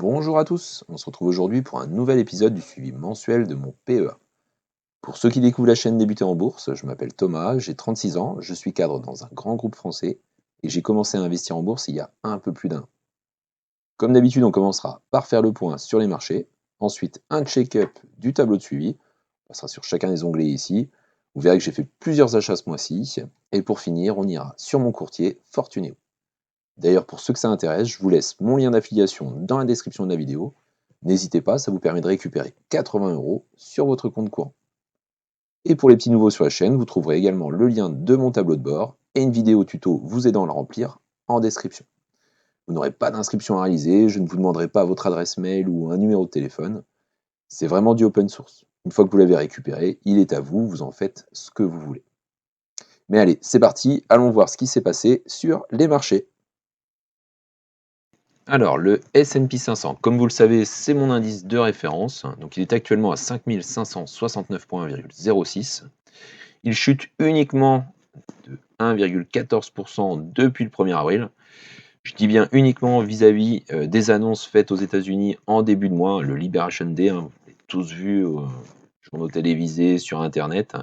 Bonjour à tous, on se retrouve aujourd'hui pour un nouvel épisode du suivi mensuel de mon PEA. Pour ceux qui découvrent la chaîne Débuter en bourse, je m'appelle Thomas, j'ai 36 ans, je suis cadre dans un grand groupe français et j'ai commencé à investir en bourse il y a un peu plus d'un an. Comme d'habitude, on commencera par faire le point sur les marchés, ensuite un check-up du tableau de suivi, on passera sur chacun des onglets ici, vous verrez que j'ai fait plusieurs achats ce mois-ci, et pour finir, on ira sur mon courtier Fortunéo. D'ailleurs, pour ceux que ça intéresse, je vous laisse mon lien d'affiliation dans la description de la vidéo. N'hésitez pas, ça vous permet de récupérer 80 € sur votre compte courant. Et pour les petits nouveaux sur la chaîne, vous trouverez également le lien de mon tableau de bord et une vidéo tuto vous aidant à le remplir en description. Vous n'aurez pas d'inscription à réaliser, je ne vous demanderai pas votre adresse mail ou un numéro de téléphone. C'est vraiment du open source. Une fois que vous l'avez récupéré, il est à vous, vous en faites ce que vous voulez. Mais allez, c'est parti, allons voir ce qui s'est passé sur les marchés. Alors, le S&P 500, comme vous le savez, c'est mon indice de référence. Donc, il est actuellement à 5569,06 points. Il chute uniquement de 1,14% depuis le 1er avril. Je dis bien uniquement vis-à-vis des annonces faites aux États-Unis en début de mois, le Liberation Day, vous l'avez tous vu journaux télévisés, sur Internet.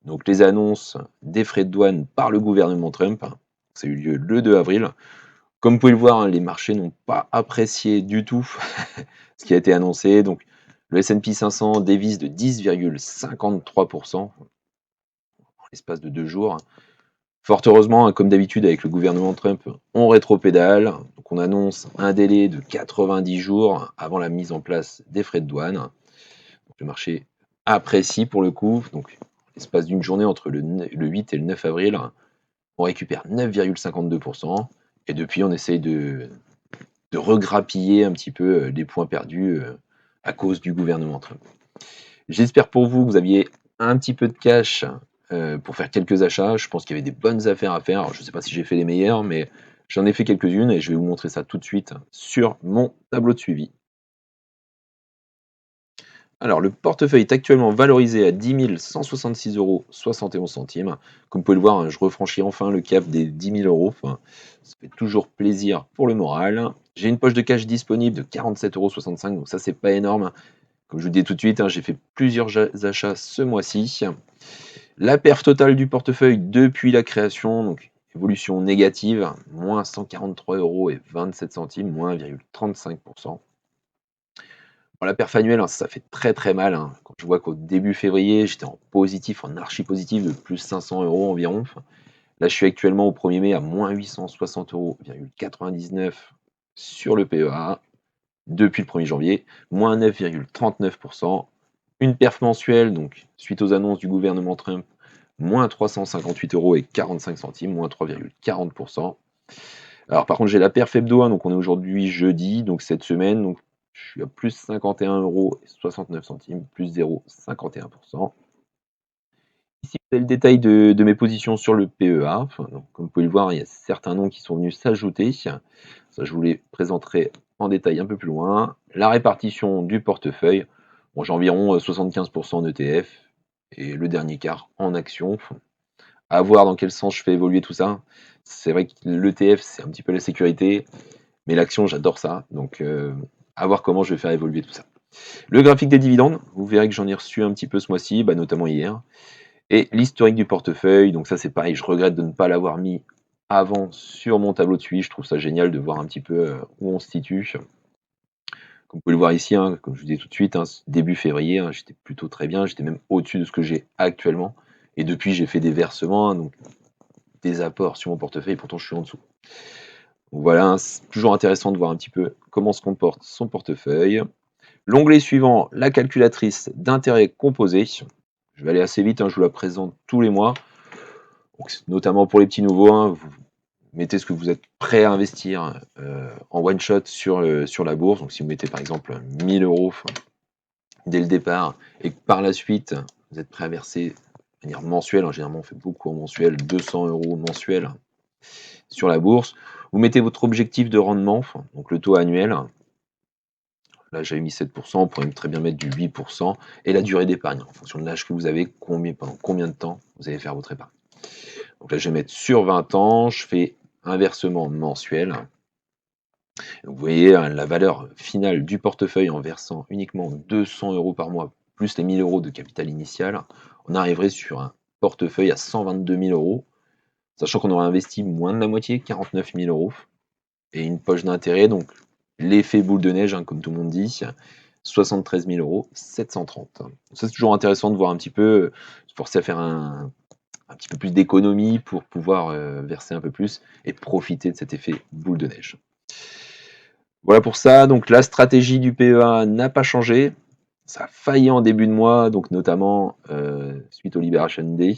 Donc, les annonces des frais de douane par le gouvernement Trump, ça a eu lieu le 2 avril. Comme vous pouvez le voir, les marchés n'ont pas apprécié du tout ce qui a été annoncé. Donc, le S&P 500 dévisse de 10,53% en l'espace de 2 jours. Fort heureusement, comme d'habitude avec le gouvernement Trump, on rétropédale. Donc, on annonce un délai de 90 jours avant la mise en place des frais de douane. Donc, le marché apprécie pour le coup. Donc, l'espace d'une journée entre le 8 et le 9 avril, on récupère 9,52%. Et depuis, on essaye de regrappiller un petit peu les points perdus à cause du gouvernement Trump. J'espère pour vous que vous aviez un petit peu de cash pour faire quelques achats. Je pense qu'il y avait des bonnes affaires à faire. Alors, je ne sais pas si j'ai fait les meilleures, mais j'en ai fait quelques-unes et je vais vous montrer ça tout de suite sur mon tableau de suivi. Alors, le portefeuille est actuellement valorisé à 10 166,71 €. Comme vous pouvez le voir, hein, je refranchis enfin le cap des 10 000 €. Enfin, ça fait toujours plaisir pour le moral. J'ai une poche de cash disponible de 47,65 €, donc ça, c'est pas énorme. Comme je vous le dis tout de suite, hein, j'ai fait plusieurs achats ce mois-ci. La perte totale du portefeuille depuis la création, donc évolution négative, moins 143,27 €, moins 1,35%. Bon, la perf annuelle, hein, ça fait très très mal, hein. Quand je vois qu'au début février, j'étais en positif, en archi positif de plus 500 € environ. Là, je suis actuellement au 1er mai à moins 860,99 € sur le PEA. Depuis le 1er janvier, moins 9,39%. Une perf mensuelle, donc suite aux annonces du gouvernement Trump, moins 358,45 €, moins 3,40%. Alors par contre, j'ai la perf hebdo, hein, donc on est aujourd'hui jeudi, donc cette semaine, donc je suis à plus 51,69 €, plus 0,51%. Ici, vous avez le détail de mes positions sur le PEA. Enfin, donc, comme vous pouvez le voir, il y a certains noms qui sont venus s'ajouter. Ça, je vous les présenterai en détail un peu plus loin. La répartition du portefeuille. Bon, j'ai environ 75% en ETF et le dernier quart en actions. À voir dans quel sens je fais évoluer tout ça. C'est vrai que l'ETF, c'est un petit peu la sécurité, mais l'action, j'adore ça. Donc, à voir comment je vais faire évoluer tout ça. Le graphique des dividendes, vous verrez que j'en ai reçu un petit peu ce mois-ci, notamment hier. Et l'historique du portefeuille, donc ça c'est pareil, je regrette de ne pas l'avoir mis avant sur mon tableau de suivi. Je trouve ça génial de voir un petit peu où on se situe. Comme vous pouvez le voir ici, hein, comme je vous dis tout de suite, hein, début février, hein, j'étais plutôt très bien, j'étais même au-dessus de ce que j'ai actuellement. Et depuis, j'ai fait des versements, hein, donc des apports sur mon portefeuille, pourtant je suis en dessous. Donc voilà, hein, c'est toujours intéressant de voir un petit peu comment se comporte son portefeuille. L'onglet suivant, la calculatrice d'intérêt composé. Je vais aller assez vite, hein, je vous la présente tous les mois. Donc, notamment pour les petits nouveaux, hein, vous mettez ce que vous êtes prêt à investir en one shot sur la bourse. Donc si vous mettez par exemple 1000 € dès le départ et que par la suite vous êtes prêt à verser de manière mensuelle, hein, généralement on fait beaucoup en mensuel, 200 € mensuel sur la bourse, vous mettez votre objectif de rendement, donc le taux annuel. Là, j'avais mis 7%, on pourrait très bien mettre du 8%, et la durée d'épargne, en fonction de l'âge que vous avez, pendant combien de temps vous allez faire votre épargne. Donc là, je vais mettre sur 20 ans, je fais un versement mensuel. Donc vous voyez, hein, la valeur finale du portefeuille en versant uniquement 200 € par mois, plus les 1 000 € de capital initial, on arriverait sur un portefeuille à 122 000 €, sachant qu'on aurait investi moins de la moitié, 49 000 € et une poche d'intérêt, donc l'effet boule de neige, hein, comme tout le monde dit, 73 000 €, 730. Donc ça, c'est toujours intéressant de voir un petit peu, se forcer à faire un petit peu plus d'économie pour pouvoir verser un peu plus et profiter de cet effet boule de neige. Voilà pour ça, donc la stratégie du PEA n'a pas changé. Ça a failli en début de mois, donc notamment suite au Liberation Day.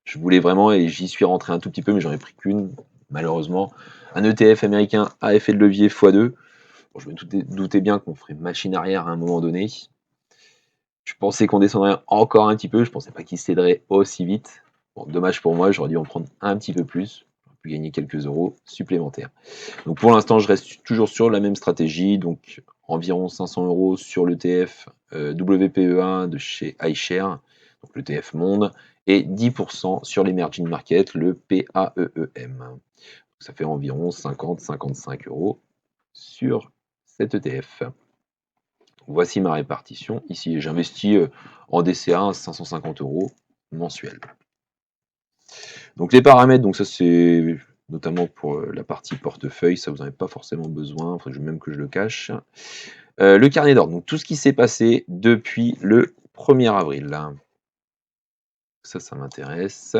Je voulais vraiment, et j'y suis rentré un tout petit peu, mais j'en ai pris qu'une, malheureusement. Un ETF américain à effet de levier x2. Bon, je me doutais bien qu'on ferait machine arrière à un moment donné. Je pensais qu'on descendrait encore un petit peu, je pensais pas qu'il céderait aussi vite. Bon, dommage pour moi, j'aurais dû en prendre un petit peu plus. J'aurais pu gagner quelques euros supplémentaires. Donc pour l'instant, je reste toujours sur la même stratégie, donc environ 500 € sur l'ETF WPE1 de chez iShare, donc l'ETF Monde, et 10% sur l'Emerging Market, le PAEEM. Donc ça fait environ 50-55 € sur cet ETF. Voici ma répartition. Ici, j'investis en DCA à 550 € mensuel. Donc les paramètres, donc ça c'est notamment pour la partie portefeuille, ça vous n'en avez pas forcément besoin, enfin, même que je le cache. Le carnet d'ordre, donc tout ce qui s'est passé depuis le 1er avril. Ça m'intéresse.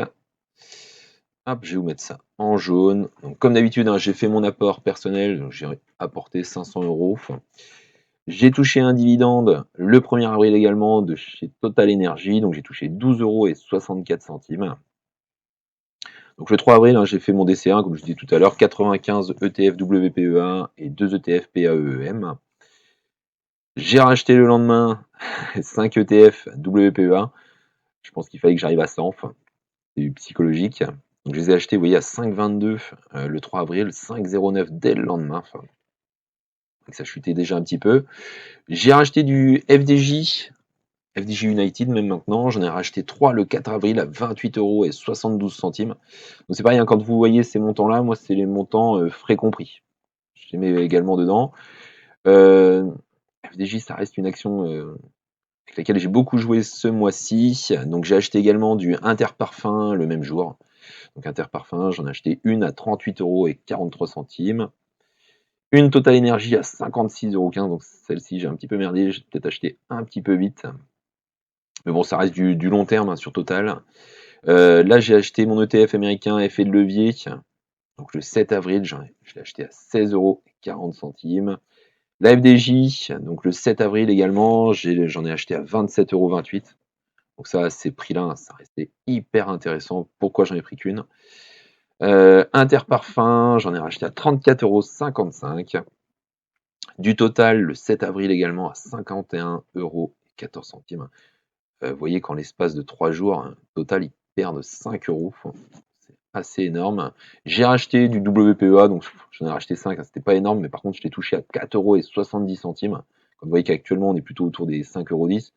Hop, je vais vous mettre ça en jaune. Donc, comme d'habitude, hein, j'ai fait mon apport personnel, donc j'ai apporté 500 €. J'ai touché un dividende le 1er avril également de chez Total Energy, donc j'ai touché 12,64 €. Donc le 3 avril, hein, j'ai fait mon DCA, comme je disais tout à l'heure, 95 ETF WPE1 et 2 ETF PAEEM. J'ai racheté le lendemain 5 ETF WPE1. Je pense qu'il fallait que j'arrive à 100, enfin, c'est du psychologique. Donc je les ai achetés, vous voyez, à 5,22 le 3 avril, 5,09 dès le lendemain. Enfin, donc ça chutait déjà un petit peu. J'ai racheté du FDJ United même maintenant, j'en ai racheté 3 le 4 avril à 28,72 €. Donc c'est pareil, hein, quand vous voyez ces montants-là, moi c'est les montants frais compris. Je les mets également dedans. FDJ, ça reste une action avec laquelle j'ai beaucoup joué ce mois-ci. Donc j'ai acheté également du Interparfum le même jour. Donc Interparfum, j'en ai acheté une à 38,43 €. Une Total Energy à 56,15 €. Donc celle-ci, j'ai un petit peu merdé, j'ai peut-être acheté un petit peu vite. Mais bon, ça reste du long terme, hein, sur Total. Là, j'ai acheté mon ETF américain effet de levier. Donc le 7 avril, je l'ai acheté à 16,40 €. La FDJ, donc le 7 avril également, j'en ai acheté à 27,28 €. Donc ça, à ces prix-là, ça restait hyper intéressant. Pourquoi j'en ai pris qu'une? Interparfum, j'en ai racheté à 34,55 €. Du Total, le 7 avril également, à 51,14 €. Vous voyez qu'en l'espace de 3 jours, Total, ils perdent 5 €. C'est assez énorme. J'ai racheté du WPEA, donc j'en ai racheté 5, hein, c'était pas énorme, mais par contre, je l'ai touché à 4,70 €. Comme vous voyez qu'actuellement, on est plutôt autour des 5,10 €.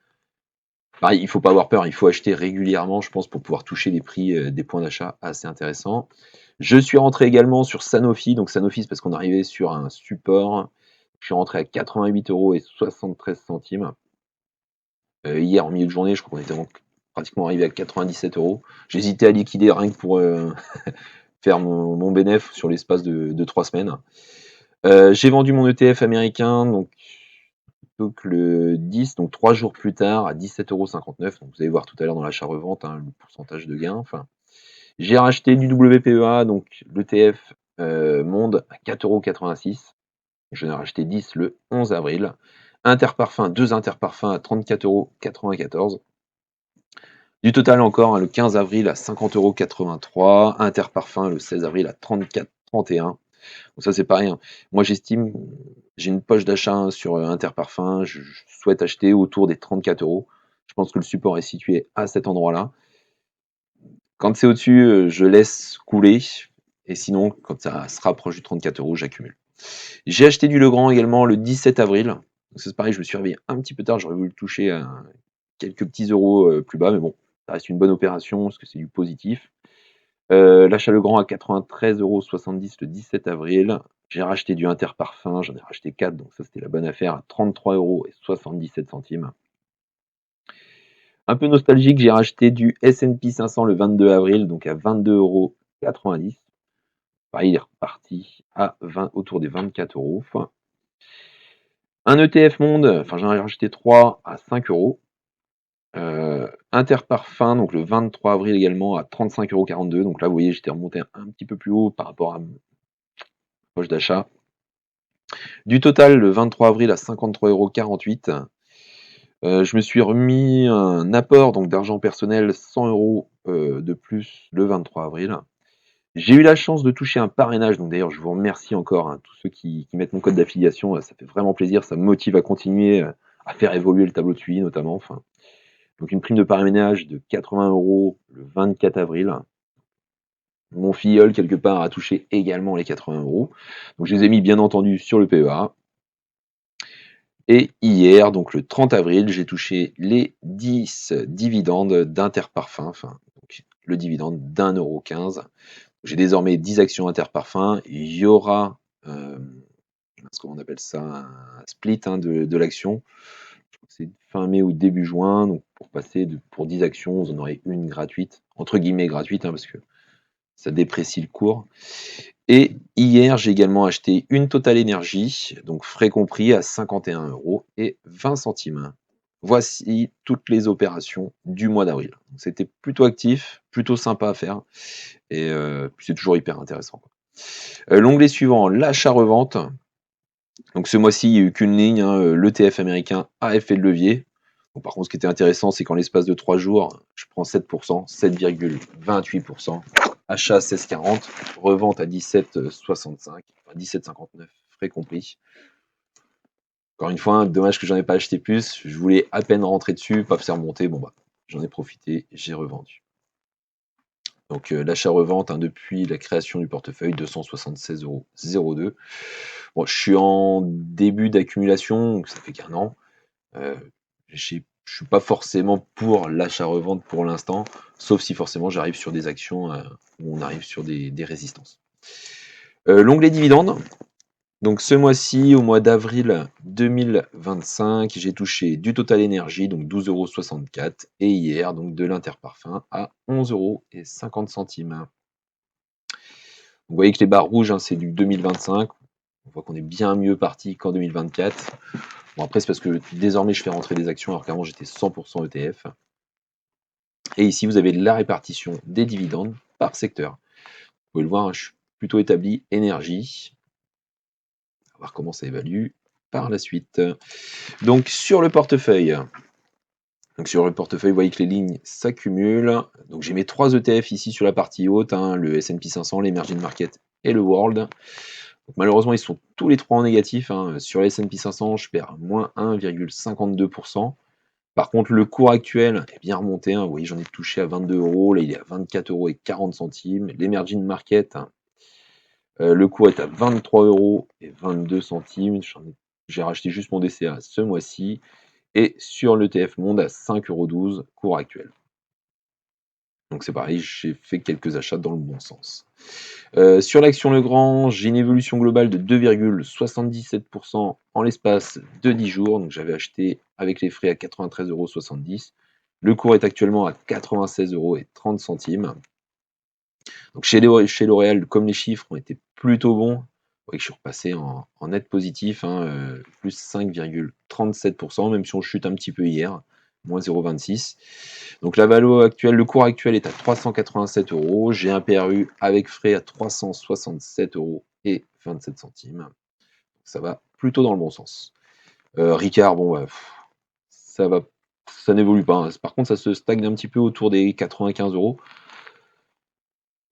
Pareil, il ne faut pas avoir peur, il faut acheter régulièrement, je pense, pour pouvoir toucher des prix, des points d'achat assez intéressants. Je suis rentré également sur Sanofi, donc Sanofi, c'est parce qu'on arrivait sur un support. Je suis rentré à 88,73 €. Hier, en milieu de journée, je crois qu'on était pratiquement arrivé à 97 €. J'hésitais à liquider rien que pour faire mon bénéf sur l'espace de 3 semaines. J'ai vendu mon ETF américain, donc plutôt que le 10, donc 3 jours plus tard, à 17,59 €. Donc vous allez voir tout à l'heure dans l'achat-revente, hein, le pourcentage de gain. Enfin, j'ai racheté du WPEA, donc l'ETF Monde, à 4,86 €. J'en ai racheté 10 le 11 avril. Interparfum, 2 Interparfums à 34,94 €. Du Total encore, hein, le 15 avril à 50,83 €. Interparfum le 16 avril à 34,31 €. Donc ça c'est pareil, hein. Moi j'estime, j'ai une poche d'achat, hein, sur Interparfum, je souhaite acheter autour des 34 €. Je pense que le support est situé à cet endroit-là. Quand c'est au-dessus, je laisse couler, et sinon quand ça se rapproche du 34 €, j'accumule. J'ai acheté du Legrand également le 17 avril. Donc ça c'est pareil, je me suis réveillé un petit peu tard, j'aurais voulu le toucher à quelques petits euros plus bas, mais bon, ça reste une bonne opération parce que c'est du positif. L'achat Legrand à 93,70 € le 17 avril. J'ai racheté du Interparfum, j'en ai racheté 4, donc ça c'était la bonne affaire, à 33,77 €. Un peu nostalgique, j'ai racheté du S&P 500 le 22 avril, donc à 22,90 €. Pareil, il est reparti à 20, autour des 24 €. Un ETF Monde, enfin j'en ai racheté 3 à 5 €. Interparfum, donc le 23 avril également à 35,42 €. Donc là, vous voyez, j'étais remonté un petit peu plus haut par rapport à ma poche d'achat. Du Total, le 23 avril à 53,48 €. Je me suis remis un apport donc d'argent personnel, 100 € de plus le 23 avril. J'ai eu la chance de toucher un parrainage, donc d'ailleurs je vous remercie encore, hein, tous ceux qui mettent mon code d'affiliation, ça fait vraiment plaisir, ça me motive à continuer, à faire évoluer le tableau de suivi notamment, enfin. Donc une prime de parrainage de 80 € le 24 avril. Mon filleul quelque part a touché également les 80 €. Donc je les ai mis bien entendu sur le PEA. Et hier, donc le 30 avril, j'ai touché les 10 dividendes d'Interparfum, enfin donc le dividende d'1,15 €. J'ai désormais 10 actions Interparfum. Il y aura, ce qu'on appelle ça, un split, hein, de l'action. Je crois que c'est fin mai ou début juin. Donc pour passer pour 10 actions, vous en aurez une gratuite, entre guillemets gratuite, hein, parce que ça déprécie le cours. Et hier, j'ai également acheté une Total Energy, donc frais compris à 51,20 €. Voici toutes les opérations du mois d'avril. C'était plutôt actif, plutôt sympa à faire, et puis c'est toujours hyper intéressant, quoi. L'onglet suivant, l'achat-revente. Donc ce mois-ci, il n'y a eu qu'une ligne, hein, l'ETF américain a effet de levier. Bon, par contre, ce qui était intéressant, c'est qu'en l'espace de 3 jours, je prends 7%, 7,28%. Achat à 16,40, revente à 17,65, enfin 17,59, frais compris. Encore une fois, hein, dommage que j'en ai pas acheté plus. Je voulais à peine rentrer dessus, pas faire monter. Bon bah, j'en ai profité, j'ai revendu. Donc l'achat-revente, hein, depuis la création du portefeuille, 276,02 €. Bon, je suis en début d'accumulation, donc ça fait qu'un an. Je ne suis pas forcément pour l'achat-revente pour l'instant, sauf si forcément j'arrive sur des actions où on arrive sur des résistances. L'onglet dividendes. Donc ce mois-ci, au mois d'avril 2025, j'ai touché du Total Energy, donc 12,64 €, et hier, donc de l'Interparfum à 11,50 €. Vous voyez que les barres rouges, hein, c'est du 2025. On voit qu'on est bien mieux parti qu'en 2024. Bon, après, c'est parce que désormais, je fais rentrer des actions, alors qu'avant, j'étais 100% ETF. Et ici, vous avez la répartition des dividendes par secteur. Vous pouvez le voir, hein, je suis plutôt établi énergie. On va voir comment ça évalue par la suite. Donc, sur le portefeuille, vous voyez que les lignes s'accumulent. Donc, j'ai mes 3 ETF ici sur la partie haute, hein, le S&P 500, l'Emerging Market et le World. Donc, malheureusement, ils sont tous les 3 en négatif, hein. Sur le S&P 500, je perds moins 1,52%. Par contre, le cours actuel est bien remonté, hein. Vous voyez, j'en ai touché à 22 €. Là, il est à 24,40 €. L'Emerging Market, hein, le cours est à 23,22 €. J'ai racheté juste mon DCA ce mois-ci. Et sur l'ETF Monde à 5,12 € cours actuel. Donc c'est pareil, j'ai fait quelques achats dans le bon sens. Sur l'action Legrand, j'ai une évolution globale de 2,77% en l'espace de 10 jours. Donc j'avais acheté avec les frais à 93,70 €. Le cours est actuellement à 96,30 €. Donc chez L'Oréal, comme les chiffres ont été plutôt bons, vous voyez que je suis repassé en net positif, hein, plus 5,37%, même si on chute un petit peu hier, moins 0,26. Donc la valo actuelle, le cours actuel est à 387 €. J'ai un PRU avec frais à 367,27 €. Ça va plutôt dans le bon sens. Ricard, bon, bah, ça va, ça n'évolue pas, hein. Par contre, ça se stagne un petit peu autour des 95 €.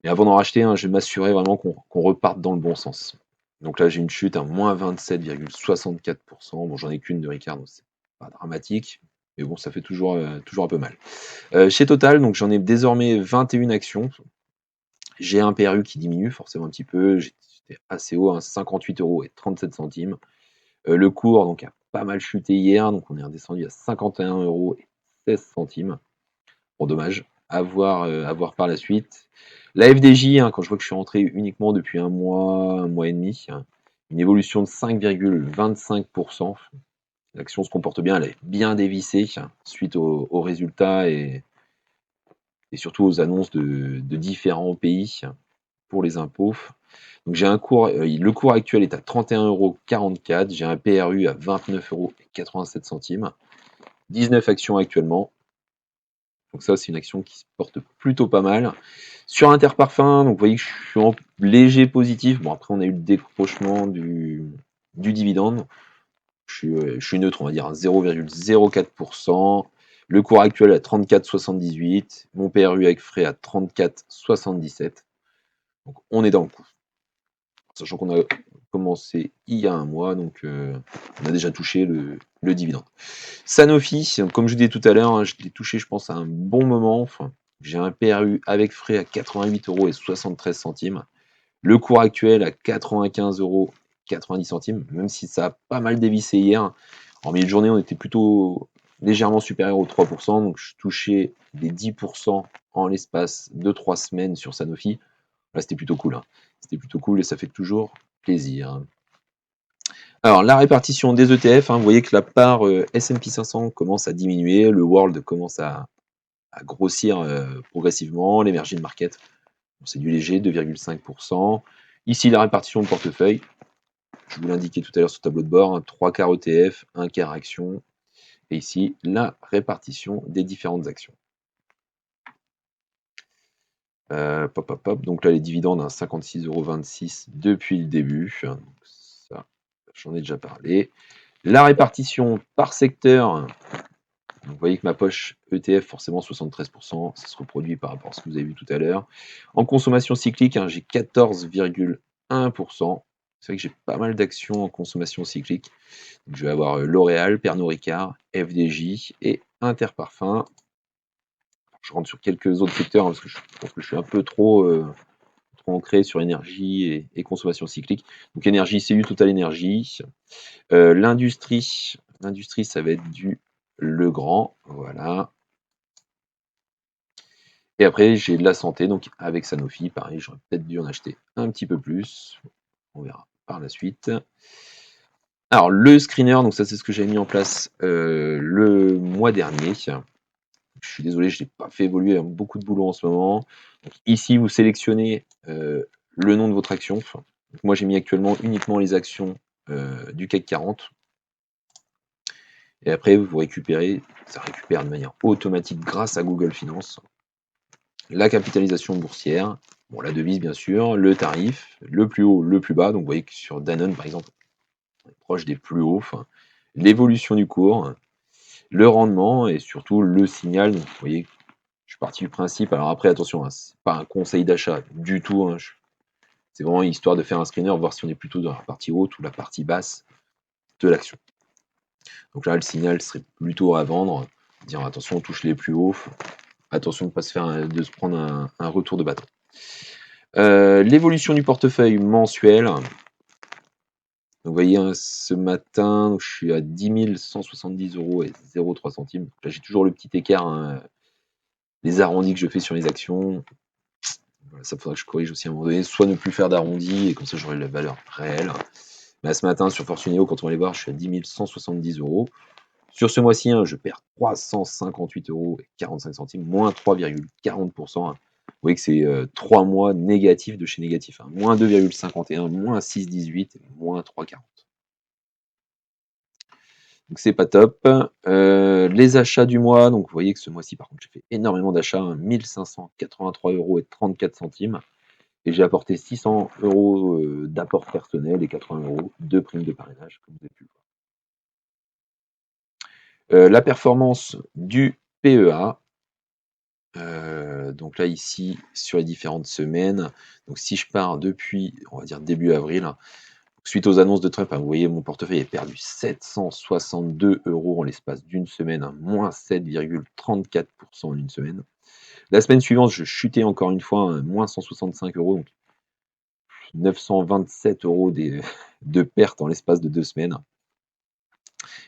Et avant d'en racheter, hein, je vais m'assurer vraiment qu'on reparte dans le bon sens. Donc là, j'ai une chute à moins 27,64%. Bon, j'en ai qu'une de Ricard, donc c'est pas dramatique. Mais bon, ça fait toujours un peu mal. Chez Total, donc j'en ai désormais 21 actions. J'ai un PRU qui diminue forcément un petit peu. J'étais assez haut, hein, 58,37 €. Le cours donc a pas mal chuté hier, donc on est redescendu à 51,16 €. Bon, dommage. À voir par la suite. La FDJ, hein, quand je vois que je suis rentré uniquement depuis un mois et demi, hein, une évolution de 5,25%. L'action se comporte bien, elle est bien dévissée suite aux résultats et surtout aux annonces de différents pays pour les impôts. Donc j'ai un cours, le cours actuel est à 31,44 €, j'ai un PRU à 29,87 €, 19 actions actuellement. Donc ça, c'est une action qui se porte plutôt pas mal. Sur Interparfums, donc vous voyez que je suis en léger positif. Bon, après, on a eu le décrochement du dividende. Je suis neutre, on va dire, à 0,04%. Le cours actuel à 34,78. Mon PRU avec frais à 34,77. Donc on est dans le coup. Sachant qu'on a commencé il y a un mois, donc on a déjà touché le dividende. Sanofi, comme je vous disais tout à l'heure, je l'ai touché, je pense, à un bon moment. Enfin, j'ai un PRU avec frais à 88,73 €. Le cours actuel à 95,90 €, même si ça a pas mal dévissé hier. En milieu de journée, on était plutôt légèrement supérieur aux 3%, donc je touchais des 10% en l'espace de 3 semaines sur Sanofi. Là, c'était plutôt cool. C'était plutôt cool et ça fait toujours plaisir. Alors, la répartition des ETF, vous voyez que la part S&P 500 commence à diminuer, le World commence à grossir progressivement, l'Emerging Market, c'est du léger, 2,5%. Ici, la répartition de portefeuille, je vous l'indiquais tout à l'heure sur le tableau de bord, 3 quarts ETF, 1 quart action. Et ici, la répartition des différentes actions. Donc là, les dividendes, 56,26 € depuis le début. Donc ça, j'en ai déjà parlé. La répartition par secteur, vous voyez que ma poche ETF, forcément 73%, ça se reproduit par rapport à ce que vous avez vu tout à l'heure. En consommation cyclique, j'ai 14,1%. C'est vrai que j'ai pas mal d'actions en consommation cyclique. Donc, je vais avoir L'Oréal, Pernod Ricard, FDJ et Interparfums. Je rentre sur quelques autres secteurs parce que je pense que je suis un peu trop ancré sur énergie et consommation cyclique. Donc énergie, CU Total Énergie. L'industrie, ça va être du Legrand, voilà. Et après, j'ai de la santé, donc avec Sanofi, pareil, j'aurais peut-être dû en acheter un petit peu plus. On verra par la suite. Alors, le screener, donc ça, c'est ce que j'ai mis en place le mois dernier. Je suis désolé, je ne l'ai pas fait évoluer, il y a beaucoup de boulot en ce moment. Donc, ici, vous sélectionnez le nom de votre action. Donc, moi, j'ai mis actuellement uniquement les actions du CAC 40. Et après, vous récupérez, ça récupère de manière automatique grâce à Google Finance, la capitalisation boursière, bon, la devise bien sûr, le tarif, le plus haut, le plus bas. Donc vous voyez que sur Danone, par exemple, on est proche des plus hauts, l'évolution du cours, le rendement et surtout le signal. Donc, vous voyez, je suis parti du principe, alors après attention, c'est pas un conseil d'achat du tout, c'est vraiment histoire de faire un screener, voir si on est plutôt dans la partie haute ou la partie basse de l'action. Donc là, le signal serait plutôt à vendre, dire attention, on touche les plus hauts, attention de ne se prendre un retour de bâton. L'évolution du portefeuille mensuel. Donc, vous voyez, ce matin, je suis à 10 170,03 €. Là, j'ai toujours le petit écart, les arrondis que je fais sur les actions. Voilà, ça faudra que je corrige aussi à un moment donné, soit ne plus faire d'arrondis, et comme ça j'aurai la valeur réelle. Là, ce matin, sur Fortuneo, quand on va aller voir, je suis à 10 170 €. Sur ce mois-ci, je perds 358,45 €, moins 3,40%. Vous voyez que c'est 3 mois négatifs de chez négatif. Moins 2,51, moins 6,18, moins 3,40. Donc c'est pas top. Les achats du mois, donc vous voyez que ce mois-ci, par contre, j'ai fait énormément d'achats, 1583,34 €. Et j'ai apporté 600 € d'apport personnel et 80 € de prime de parrainage, comme vous avez pu le voir. La performance du PEA. Donc là, ici, sur les différentes semaines, donc si je pars depuis, on va dire début avril, suite aux annonces de Trump, vous voyez, mon portefeuille a perdu 762 € en l'espace d'une semaine, moins 7,34% en une semaine. La semaine suivante, je chutais encore une fois, moins 165 €, donc 927 € de perte en l'espace de 2 semaines.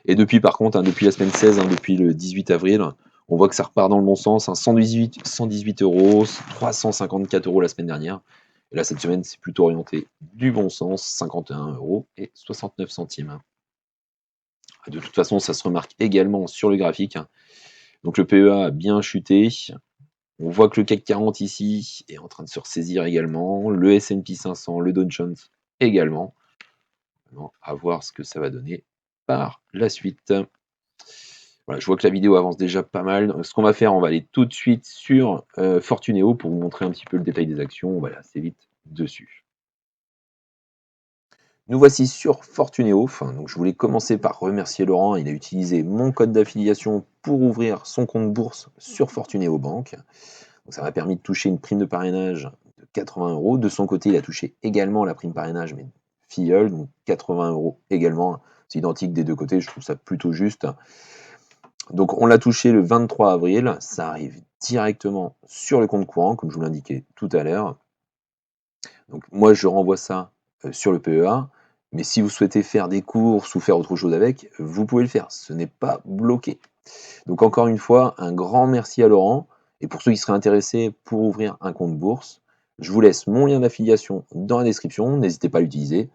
Et depuis, par contre, depuis la semaine 16, depuis le 18 avril, on voit que ça repart dans le bon sens. 118 €, 354 € la semaine dernière. Et là, cette semaine, c'est plutôt orienté du bon sens, 51,69 €. De toute façon, ça se remarque également sur le graphique. Donc le PEA a bien chuté. On voit que le CAC 40 ici est en train de se ressaisir également. Le S&P 500, le Dow Jones également. Maintenant, à voir ce que ça va donner par la suite. Voilà, je vois que la vidéo avance déjà pas mal. Donc, ce qu'on va faire, on va aller tout de suite sur Fortuneo pour vous montrer un petit peu le détail des actions. On va aller assez vite dessus. Nous voici sur Fortuneo. Donc, je voulais commencer par remercier Laurent. Il a utilisé mon code d'affiliation pour ouvrir son compte bourse sur Fortuneo Bank. Donc, ça m'a permis de toucher une prime de parrainage de 80 €. De son côté, il a touché également la prime parrainage, mais filleule, donc 80 € également. C'est identique des deux côtés, je trouve ça plutôt juste. Donc on l'a touché le 23 avril, ça arrive directement sur le compte courant, comme je vous l'indiquais tout à l'heure. Donc moi je renvoie ça sur le PEA, mais si vous souhaitez faire des courses ou faire autre chose avec, vous pouvez le faire, ce n'est pas bloqué. Donc encore une fois, un grand merci à Laurent, et pour ceux qui seraient intéressés pour ouvrir un compte bourse, je vous laisse mon lien d'affiliation dans la description, n'hésitez pas à l'utiliser,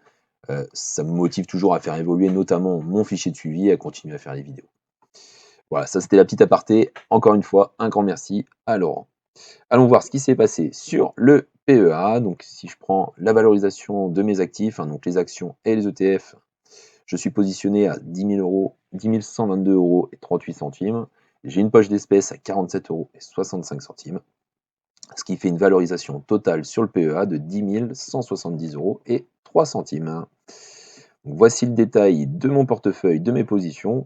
ça me motive toujours à faire évoluer notamment mon fichier de suivi et à continuer à faire des vidéos. Voilà, ça c'était la petite aparté. Encore une fois, un grand merci à Laurent. Allons voir ce qui s'est passé sur le PEA. Donc si je prends la valorisation de mes actifs, donc les actions et les ETF, je suis positionné à 10 000 €, 10 122 € et 38 centimes. J'ai une poche d'espèces à 47 € et 65 centimes, ce qui fait une valorisation totale sur le PEA de 10 170 € et 3 centimes. Donc, voici le détail de mon portefeuille, de mes positions.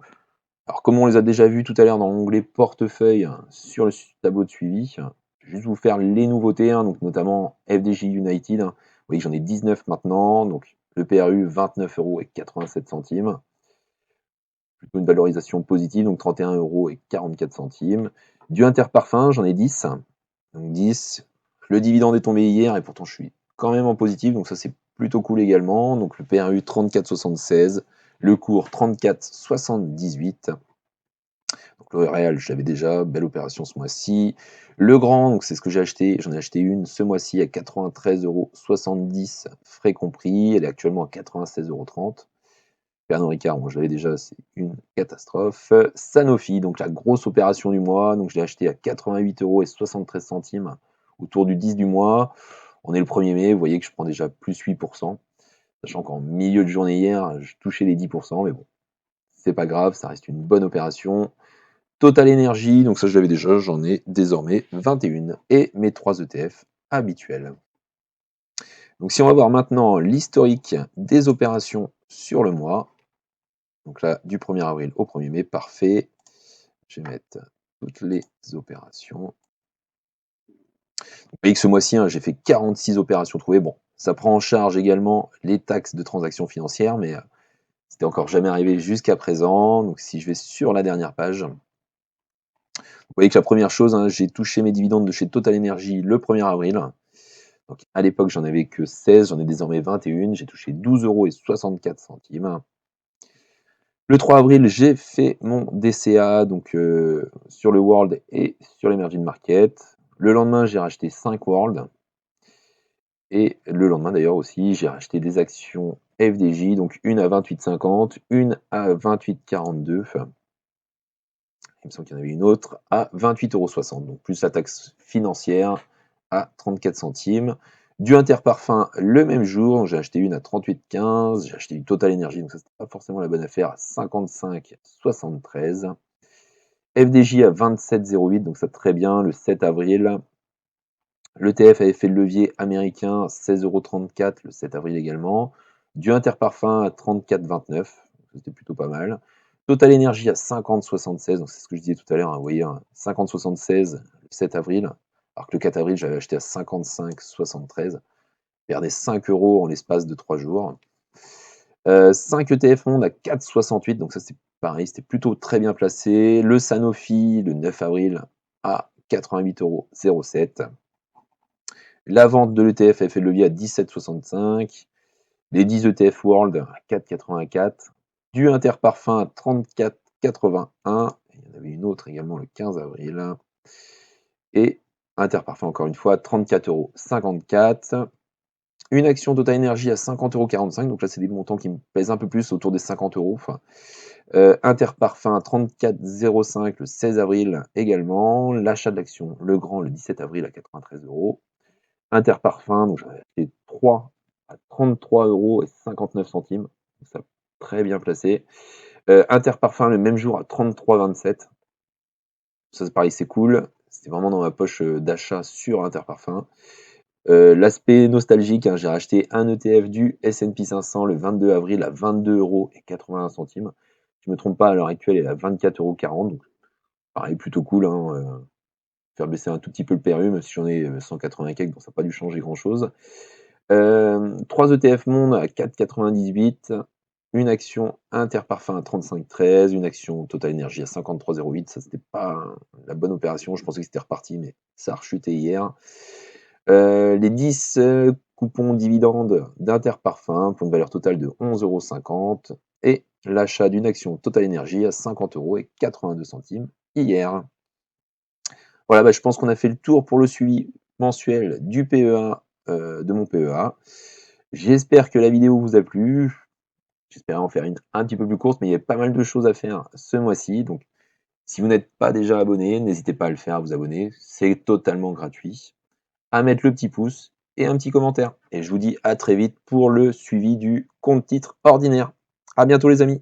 Alors, comme on les a déjà vus tout à l'heure dans l'onglet portefeuille sur le tableau de suivi, je vais juste vous faire les nouveautés, donc notamment FDJ United. Vous voyez que j'en ai 19 maintenant, donc le PRU 29 € et 87 centimes. Plutôt une valorisation positive, donc 31 € et 44 centimes. Du Interparfum, j'en ai 10. Donc 10. Le dividende est tombé hier et pourtant je suis quand même en positif, donc ça c'est plutôt cool également. Donc le PRU 34,76, le cours 34,78. Donc le réel, je l'avais déjà, belle opération ce mois-ci. Le grand, donc c'est ce que j'ai acheté, j'en ai acheté une ce mois-ci à 93,70 €, frais compris. Elle est actuellement à 96,30 €. Pernod Ricard, moi je l'avais déjà, c'est une catastrophe. Sanofi, donc la grosse opération du mois, donc je l'ai acheté à 88,73 € autour du 10 du mois. On est le 1er mai, vous voyez que je prends déjà plus 8%, sachant qu'en milieu de journée hier, je touchais les 10%, mais bon, c'est pas grave, ça reste une bonne opération. Total Energy, donc ça je l'avais déjà, j'en ai désormais 21 et mes 3 ETF habituels. Donc si on va voir maintenant l'historique des opérations sur le mois, donc là du 1er avril au 1er mai, parfait. Je vais mettre toutes les opérations. Vous voyez que ce mois-ci, j'ai fait 46 opérations trouvées. Bon, ça prend en charge également les taxes de transactions financières, mais c'était encore jamais arrivé jusqu'à présent. Donc si je vais sur la dernière page, vous voyez que la première chose, j'ai touché mes dividendes de chez Total Energy le 1er avril. Donc à l'époque, j'en avais que 16, j'en ai désormais 21. J'ai touché 12,64 €. Le 3 avril, j'ai fait mon DCA donc, sur le World et sur l'Emerging Market. Le lendemain, j'ai racheté 5 World. Et le lendemain d'ailleurs aussi, j'ai racheté des actions FDJ, donc une à 28,50, une à 28,42. Il me semble qu'il y en avait une autre à 28,60 €, donc plus la taxe financière à 34 centimes. Du Interparfum le même jour, j'ai acheté une à 38,15, j'ai acheté du Total Energy, donc ça c'était pas forcément la bonne affaire, à 55,73. FDJ à 27,08, donc ça très bien, le 7 avril. L'ETF avait fait le levier américain 16,34 € le 7 avril également. Du Interparfum à 34,29, c'était plutôt pas mal. Total Energy à 50,76, donc c'est ce que je disais tout à l'heure, vous voyez, 50,76 le 7 avril, alors que le 4 avril, j'avais acheté à 55,73. Perdais 5 € en l'espace de 3 jours. 5 ETF Monde à 4,68, donc ça c'est pareil, c'était plutôt très bien placé. Le Sanofi, le 9 avril, à 88,07 €. La vente de l'ETF a fait le levier à 17,65. Les 10 ETF World à 4,84. Du Interparfum à 34,81. Il y en avait une autre également le 15 avril. Et Interparfum encore une fois à 34,54 €. une action Total Energy à 50,45 €, donc là, c'est des montants qui me plaisent un peu plus, autour des 50 €. Interparfum 34,05 le 16 avril également. L'achat de l'action Legrand le 17 avril à 93 €. Interparfum, donc j'en ai acheté 3 à 33,59 €. Ça, très bien placé. Interparfum le même jour à 33,27 €. Ça, c'est pareil, c'est cool. C'était vraiment dans ma poche d'achat sur Interparfum. L'aspect nostalgique, hein, j'ai racheté un ETF du S&P 500 le 22 avril à 22,81 €. Je me trompe pas, à l'heure actuelle, il est à 24,40 €. Donc, pareil, plutôt cool, hein, faire baisser un tout petit peu le PRU, même si j'en ai 180 quelques, donc ça n'a pas dû changer grand-chose. 3 ETF Monde à 4,98, une action Interparfum à 35,13, une action Total Energy à 53,08. Ça, c'était pas la bonne opération. Je pensais que c'était reparti, mais ça a rechuté hier. Les 10 coupons dividendes d'Interparfum pour une valeur totale de 11,50 € et l'achat d'une action Total Energy à 50,82 € hier. Voilà, bah, je pense qu'on a fait le tour pour le suivi mensuel du PEA, de mon PEA. J'espère que la vidéo vous a plu. J'espérais en faire une un petit peu plus courte, mais il y a pas mal de choses à faire ce mois-ci. Donc, si vous n'êtes pas déjà abonné, n'hésitez pas à le faire, à vous abonner. C'est totalement gratuit. À mettre le petit pouce et un petit commentaire. Et je vous dis à très vite pour le suivi du compte titre ordinaire. À bientôt les amis.